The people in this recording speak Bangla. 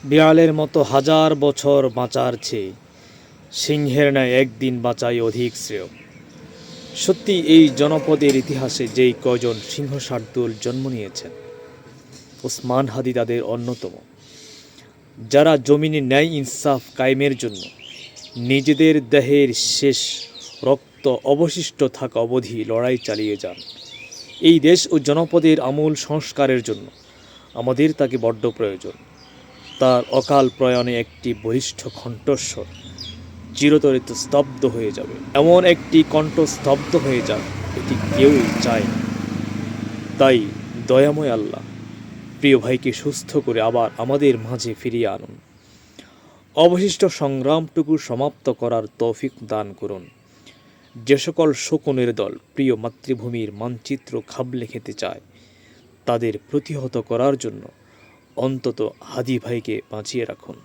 বিড়ালের মতো হাজার বছর বাঁচার চেয়ে সিংহের ন্যায় একদিন বাঁচাই অধিক শ্রেয়। সত্যি এই জনপদের ইতিহাসে যেই কজন সিংহ শার্দুল জন্ম নিয়েছেন, ওসমান হাদি তাদের অন্যতম, যারা জমিনে ন্যায় ইনসাফ কায়েমের জন্য নিজেদের দেহের শেষ রক্ত অবশিষ্ট থাকা অবধি লড়াই চালিয়ে যান। এই দেশ ও জনপদের আমূল সংস্কারের জন্য আমাদের তাকে বড্ড প্রয়োজন। তার অকাল প্রয়াণে একটি বলিষ্ঠ কণ্ঠস্বর চিরতরে স্তব্ধ হয়ে যাবে, এমন একটি কণ্ঠ স্তব্ধ হয়ে যাক, এটি কেউই চায় না। তাই দয়াময় আল্লাহ প্রিয় ভাইকে সুস্থ করে আবার আমাদের মাঝে ফিরিয়ে আনুন। অবশিষ্ট সংগ্রামটুকু সমাপ্ত করার তৌফিক দান করুন। যে সকল শকুনের দল প্রিয় মাতৃভূমির মানচিত্র খাবলে খেতে চায়, তাদের প্রতিহত করার জন্য অন্তত হাদি ভাইকে বাঁচিয়ে রাখুন।